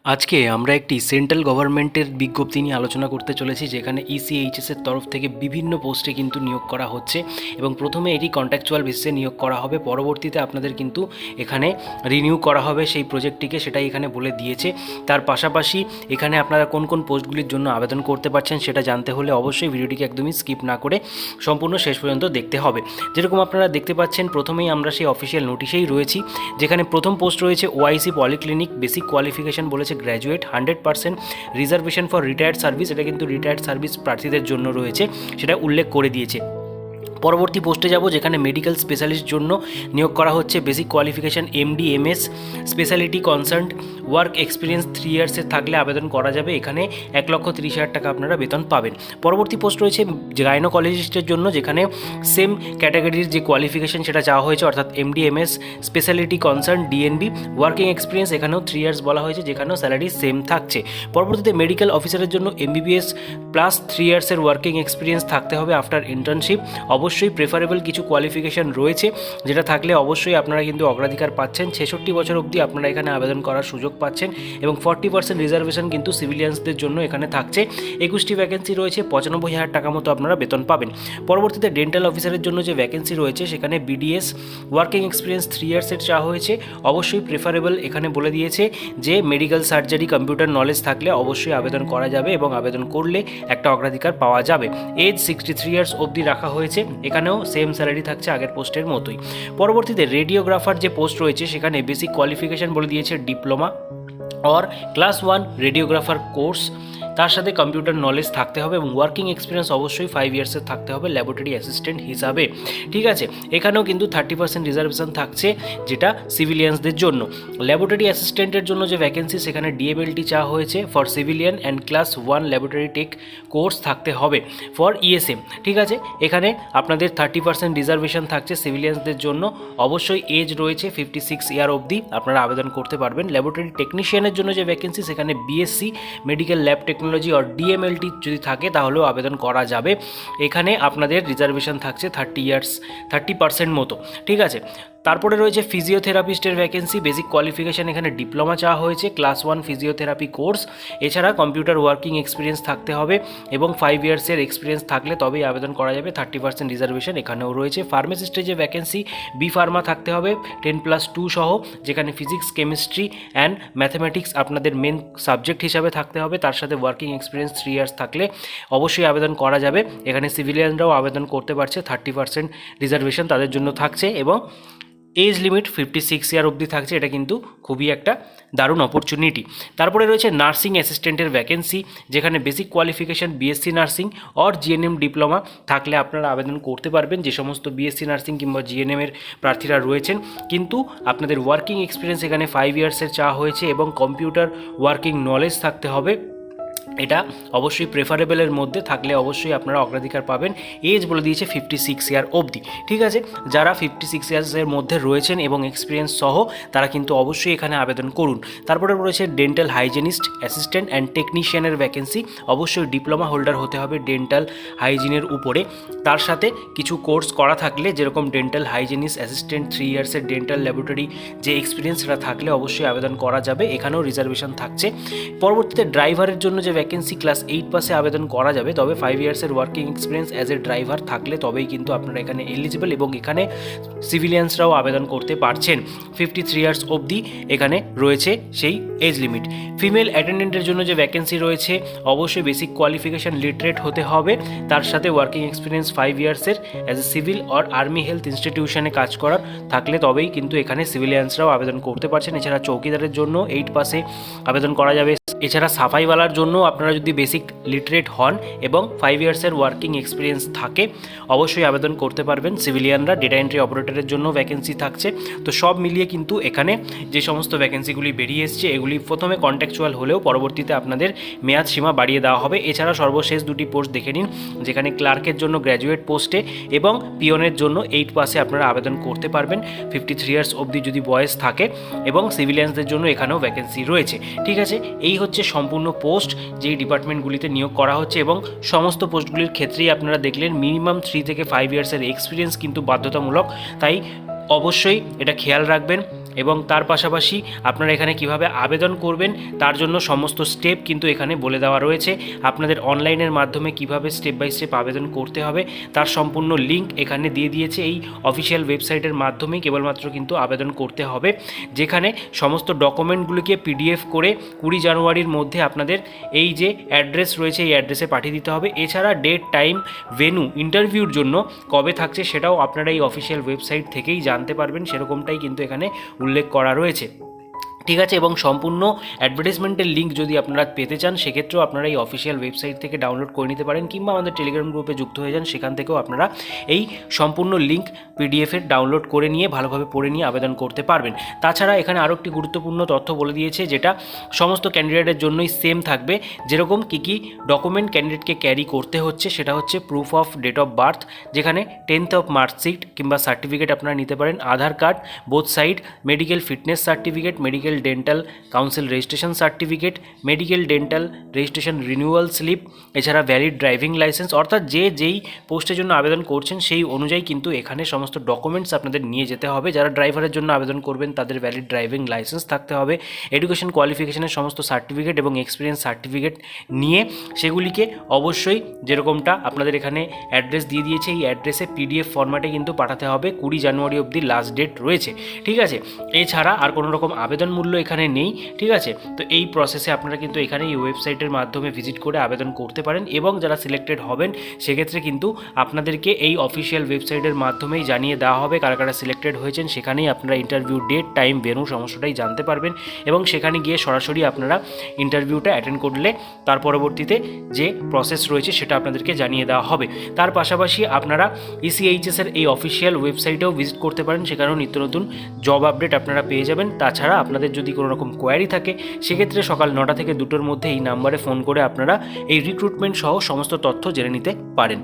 আজকে আমরা একটি সেন্ট্রাল গভর্নমেন্টের বিজ্ঞপ্তি নিয়ে আলোচনা করতে চলেছি, যেখানে ইসিএইচএস এর তরফ থেকে বিভিন্ন পোস্টে কিন্তু নিয়োগ করা হচ্ছে এবং প্রথমে এটি কন্ট্রাকচুয়াল বেসিসে নিয়োগ করা হবে, পরবর্তীতে আপনাদের কিন্তু এখানে রিনিউ করা হবে সেই প্রজেক্টটিকে, সেটাই এখানে বলে দিয়েছে। তার পাশাপাশি এখানে আপনারা কোন কোন পোস্টগুলির জন্য আবেদন করতে পারছেন সেটা জানতে হলে অবশ্যই ভিডিওটিকে একদমই স্কিপ না করে সম্পূর্ণ শেষ পর্যন্ত দেখতে হবে। যেরকম আপনারা দেখতে পাচ্ছেন, প্রথমেই আমরা সেই অফিসিয়াল নোটিশেই রয়েছি, যেখানে প্রথম পোস্ট রয়েছে ওআইসি পলিক্লিনিক, বেসিক কোয়ালিফিকেশন বলেছে graduate, 100% reservation for retired service, এটা কিন্তু রিটায়ার্ড সার্ভিস প্রার্থীদের জন্য রয়েছে, সেটা উল্লেখ করে দিয়েছে। পরবর্তী পোস্টে যাব, যেখানে মেডিকেল স্পেশালিস্ট জন্য নিয়োগ করা হচ্ছে, basic qualification MD MS, speciality concern, work experience 3 ইয়ার্সের থাকলে আবেদন করা যাবে। এখানে 1,30,000 টাকা আপনারা বেতন পাবেন। পরবর্তী পোস্ট রয়েছে গাইনোকোলজিস্টের জন্য, যেখানে সেম ক্যাটাগরির যে কোয়ালিফিকেশান সেটা চাওয়া হয়েছে, অর্থাৎ MD MS, speciality concern, DNB, working experience এখানেও 3 ইয়ার্স বলা হয়েছে, যেখানেও স্যালারি সেম থাকছে। পরবর্তীতে মেডিকেল অফিসারের জন্য এমবিবিএস প্লাস 3 ইয়ার্সের ওয়ার্কিং এক্সপিরিয়েন্স থাকতে হবে আফটার ইন্টার্নশিপ। অবশ্যই প্রেফারেবল কিছু কোয়ালিফিকেশান রয়েছে, যেটা থাকলে অবশ্যই আপনারা কিন্তু অগ্রাধিকার পাচ্ছেন। 66 বছর অবধি আপনারা এখানে আবেদন করার সুযোগ পাচ্ছেন এবং 40% রিজার্ভেশন কিন্তু সিভিলিয়ানসদের জন্য এখানে থাকছে। 21টি ভ্যাকেন্সি রয়েছে, 95,000 টাকা মতো আপনারা বেতন পাবেন। পরবর্তীতে ডেন্টাল অফিসারের জন্য যে ভ্যাকেন্সি রয়েছে, সেখানে বিডিএস, ওয়ার্কিং এক্সপিরিয়েন্স 3 ইয়ার্সের চাওয়া হয়েছে। অবশ্যই প্রেফারেবল এখানে বলে দিয়েছে যে মেডিকেল সার্জারি, কম্পিউটার নলেজ থাকলে অবশ্যই আবেদন করা যাবে এবং আবেদন করলে একটা অগ্রাধিকার পাওয়া যাবে। এজ 63 ইয়ার্স অবধি রাখা হয়েছে, এখানেও সেম স্যালারি থাকছে আগের পোস্টের মতোই। পরবর্তীতে রেডিওগ্রাফার যে পোস্ট রয়েছে, সেখানে বেসিক কোয়ালিফিকেশান বলে দিয়েছে diploma or class 1 radiographer course, তার সাথে কম্পিউটার নলেজ থাকতে হবে এবং ওয়ার্কিং এক্সপিরিয়েন্স অবশ্যই 5 ইয়ার্সের থাকতে হবে ল্যাবরেটরি অ্যাসিস্ট্যান্ট হিসাবে। ঠিক আছে, এখানেও কিন্তু 30% রিজার্ভেশন থাকছে, যেটা সিভিলিয়ানসদের জন্য। ল্যাবরেটরি অ্যাসিস্ট্যান্টের জন্য যে ভ্যাকেন্সি, সেখানে ডিএমএলটি চাওয়া হয়েছে for civilian and class 1 laboratory tech course থাকতে হবে ফর ইএসএম। ঠিক আছে, এখানে আপনাদের 30% রিজার্ভেশন থাকছে সিভিলিয়ানসদের জন্য। অবশ্যই এজ রয়েছে 56 ইয়ার অবধি আপনারা আবেদন করতে পারবেন। ল্যাবরেটরি টেকনিশিয়ানের জন্য যে ভ্যাকেন্সি, সেখানে বিএসসি মেডিকেল ল্যাব টেকনোলজি আর ডিএমএলটি যদি থাকে তাহলেও আবেদন করা যাবে। এখানে আপনাদের রিজার্ভেশন থাকছে 30% মতো। ঠিক আছে, তারপরে রয়েছে ফিজিওথেরাপিস্টের ভ্যাকেন্সি, বেসিক কোয়ালিফিকেশান এখানে ডিপ্লোমা চাওয়া হয়েছে, ক্লাস 1 ফিজিওথেরাপি কোর্স, এছাড়া কম্পিউটার ওয়ার্কিং এক্সপিরিয়েন্স থাকতে হবে এবং 5 ইয়ার্সের এক্সপিরিয়েন্স থাকলে তবেই আবেদন করা যাবে। 30% রিজার্ভেশন এখানেও রয়েছে। ফার্মাসিস্টের যে ভ্যাকেন্সি, বি ফার্মা থাকতে হবে 10+2 সহ, যেখানে ফিজিক্স, কেমিস্ট্রি অ্যান্ড ম্যাথামেটিক্স আপনাদের মেন সাবজেক্ট হিসাবে থাকতে হবে। তার সাথে ওয়ার্কিং এক্সপিরিয়েন্স 3 ইয়ার্স থাকলে অবশ্যই আবেদন করা যাবে। এখানে সিভিলিয়ানরাও আবেদন করতে পারছে, 30% রিজার্ভেশন তাদের জন্য থাকছে এবং এজ লিমিট 56 ইয়ার অবধি থাকছে। এটা কিন্তু খুবই একটা দারুণ অপরচুনিটি। তারপরে রয়েছে নার্সিং অ্যাসিস্ট্যান্টের ভ্যাকেন্সি, যেখানে basic qualification BSc nursing or GNM diploma থাকলে আপনারা আবেদন করতে পারবেন। যে সমস্ত বিএসসি নার্সিং কিংবা জিএনএমের প্রার্থীরা রয়েছেন, কিন্তু আপনাদের ওয়ার্কিং এক্সপিরিয়েন্স এখানে 5 ইয়ার্সের চাওয়া হয়েছে এবং কম্পিউটার ওয়ার্কিং নলেজ থাকতে হবে। এটা অবশ্যই প্রেফারেবলের মধ্যে থাকলে অবশ্যই আপনারা অগ্রাধিকার পাবেন। এজ বলে দিয়েছে 56 ইয়ার অবধি। ঠিক আছে, যারা 56 ইয়ার্সের মধ্যে রয়েছেন এবং এক্সপিরিয়েন্স সহ, তারা কিন্তু অবশ্যই এখানে আবেদন করুন। তারপরে রয়েছে ডেন্টাল হাইজিনিস্ট অ্যাসিস্ট্যান্ট অ্যান্ড টেকনিশিয়ানের ভ্যাকেন্সি, অবশ্যই ডিপ্লোমা হোল্ডার হতে হবে ডেন্টাল হাইজিনের উপরে। তার সাথে কিছু কোর্স করা থাকলে, যেরকম ডেন্টাল হাইজিনিস্ট অ্যাসিস্ট্যান্ট 3 ইয়ার্সের ডেন্টাল ল্যাবরেটরি যে এক্সপিরিয়েন্স, সেটা থাকলে অবশ্যই আবেদন করা যাবে। এখানেও রিজার্ভেশন থাকছে। পরবর্তীতে ড্রাইভারের জন্য যে ভ্যাকেন্সি, ক্লাস 8 পাসে আবেদন করা যাবে, তবে 5 ইয়ার্সের working experience as a driver থাকলে তবেই কিন্তু আপনারা এখানে এলিজিবল এবং এখানে সিভিলিয়ানসরাও আবেদন করতে পারছেন। 53 ইয়ার্স অবধি এখানে রয়েছে সেই এজ লিমিট। ফিমেল অ্যাটেন্ডেন্টের জন্য যে ভ্যাকেন্সি রয়েছে, অবশ্যই বেসিক কোয়ালিফিকেশান লিটারেট হতে হবে, তার সাথে ওয়ার্কিং এক্সপিরিয়েন্স 5 ইয়ার্সের as a civil or army health ইনস্টিটিউশনে কাজ করার থাকলে তবেই কিন্তু এখানে সিভিলিয়ানসরাও আবেদন করতে পারছেন। এছাড়া চৌকিদারের জন্য 8 পাসে আবেদন করা যাবে। এছাড়া সাফাইওয়ালার জন্য আপনারা যদি বেসিক লিটারেট হন এবং 5 ইয়ার্সের ওয়ার্কিং এক্সপিরিয়েন্স থাকে, অবশ্যই আবেদন করতে পারবেন। সিভিলিয়ানরা ডেটা এন্ট্রি অপারেটরের জন্য ভ্যাকেন্সি থাকছে। তো সব মিলিয়ে কিন্তু এখানে যে সমস্ত ভ্যাকেন্সিগুলি বেরিয়ে এসছে, এগুলি প্রথমে কন্ট্রাকচুয়াল হলেও পরবর্তীতে আপনাদের মেয়াদ সীমা বাড়িয়ে দেওয়া হবে। এছাড়া সর্বশেষ দুটি পোস্ট দেখে নিন, যেখানে ক্লার্কের জন্য গ্র্যাজুয়েট পোস্টে এবং পিওনের জন্য 8 পাসে আপনারা আবেদন করতে পারবেন 53 ইয়ার্স অবধি যদি বয়স থাকে, এবং সিভিলিয়ানসদের জন্য এখানেও ভ্যাকেন্সি রয়েছে। ঠিক আছে, এই হচ্ছে সম্পূর্ণ পোস্ট যেই ডিপার্টমেন্টগুলিতে নিয়োগ করা হচ্ছে এবং সমস্ত পোস্টগুলির ক্ষেত্রেই আপনারা দেখলেন মিনিমাম 3 থেকে 5 ইয়ার্সের এক্সপিরিয়েন্স কিন্তু বাধ্যতামূলক। তাই অবশ্যই এটা খেয়াল রাখবেন। এবং তার পাশাপাশি আপনারা এখানে কিভাবে আবেদন করবেন তার জন্য সমস্ত স্টেপ কিন্তু এখানে বলে দেওয়া রয়েছে। আপনাদের অনলাইনের মাধ্যমে কিভাবে স্টেপ বাই স্টেপ আবেদন করতে হবে তার সম্পূর্ণ লিঙ্ক এখানে দিয়ে দিয়েছে। এই অফিসিয়াল ওয়েবসাইটের মাধ্যমেই কেবলমাত্র কিন্তু আবেদন করতে হবে, যেখানে সমস্ত ডকুমেন্টগুলিকে পিডিএফ করে 20 জানুয়ারির মধ্যে আপনাদের এই যে অ্যাড্রেস রয়েছে এই অ্যাড্রেসে পাঠিয়ে দিতে হবে। এছাড়া ডেট, টাইম, ভেন্যু, ইন্টারভিউর জন্য কবে থাকছে সেটাও আপনারা এই অফিসিয়াল ওয়েবসাইট থেকেই জানতে পারবেন, সেরকমটাই কিন্তু এখানে উল্লেখ করা রয়েছে। ঠিক আছে, এবং সম্পূর্ণ অ্যাডভার্টাইজমেন্টের লিঙ্ক যদি আপনারা পেতে চান সেক্ষেত্রেও আপনারা এই অফিসিয়াল ওয়েবসাইট থেকে ডাউনলোড করে নিতে পারেন, কিংবা আমাদের টেলিগ্রাম গ্রুপে যুক্ত হয়ে যান, সেখান থেকেও আপনারা এই সম্পূর্ণ লিঙ্ক পিডিএফের ডাউনলোড করে নিয়ে ভালোভাবে পড়ে নিয়ে আবেদন করতে পারবেন। তাছাড়া এখানে আরও একটি গুরুত্বপূর্ণ তথ্য বলে দিয়েছে, যেটা সমস্ত ক্যান্ডিডেটের জন্যই সেম থাকবে। যেরকম কী ডকুমেন্ট ক্যান্ডিডেটকে ক্যারি করতে হচ্ছে, সেটা হচ্ছে proof of date of birth, যেখানে 10th অফ মার্কশিট কিংবা সার্টিফিকেট আপনারা নিতে পারেন, Aadhaar card both side, medical fitness certificate, medical dental council registration certificate, medical dental registration renewal slip, এছাড়া ভ্যালিড ড্রাইভিং লাইসেন্স। অর্থাৎ যেই পোস্টের জন্য আবেদন করছেন সেই অনুযায়ী কিন্তু এখানে সমস্ত ডকুমেন্টস আপনাদের নিয়ে যেতে হবে। যারা ড্রাইভারের জন্য আবেদন করবেন তাদের ভ্যালিড ড্রাইভিং লাইসেন্স থাকতে হবে, এডুকেশন কোয়ালিফিকেশনের সমস্ত সার্টিফিকেট এবং এক্সপিরিয়েন্স সার্টিফিকেট নিয়ে সেগুলিকে অবশ্যই যেরকমটা আপনাদের এখানে অ্যাড্রেস দিয়ে দিয়েছে এই অ্যাড্রেসে পিডিএফ ফরম্যাটে কিন্তু পাঠাতে হবে। 20 জানুয়ারি অবধি লাস্ট ডেট রয়েছে। ঠিক আছে, এছাড়া আর কোনো রকম আবেদন মূল্য এখানে নেই। ঠিক আছে, তো এই প্রসেসে আপনারা কিন্তু এখানে এই ওয়েবসাইটের মাধ্যমে ভিজিট করে আবেদন করতে পারেন, এবং যারা সিলেক্টেড হবেন সেক্ষেত্রে কিন্তু আপনাদেরকে এই অফিসিয়াল ওয়েবসাইটের মাধ্যমেই জানিয়ে দেওয়া হবে কারা কারা সিলেক্টেড হয়েছেন। সেখানেই আপনারা ইন্টারভিউ ডেট, টাইম, ভেন্যু সমস্তটাই জানতে পারবেন, এবং সেখানে গিয়ে সরাসরি আপনারা ইন্টারভিউটা অ্যাটেন্ড করলে তার পরবর্তীতে যে প্রসেস রয়েছে সেটা আপনাদেরকে জানিয়ে দেওয়া হবে। তার পাশাপাশি আপনারা ECHS এর এই অফিসিয়াল ওয়েবসাইটেও ভিজিট করতে পারেন, সেখানেও নিত্য নতুন জব আপডেট আপনারা পেয়ে যাবেন। তাছাড়া আপনাদের যদি কোনো রকম কোয়ারি থাকে সেক্ষেত্রে সকাল 9টা থেকে 2টোর মধ্যে এই নাম্বারে ফোন করে আপনারা এই রিক্রুটমেন্ট সহ সমস্ত তথ্য জেনে নিতে পারেন।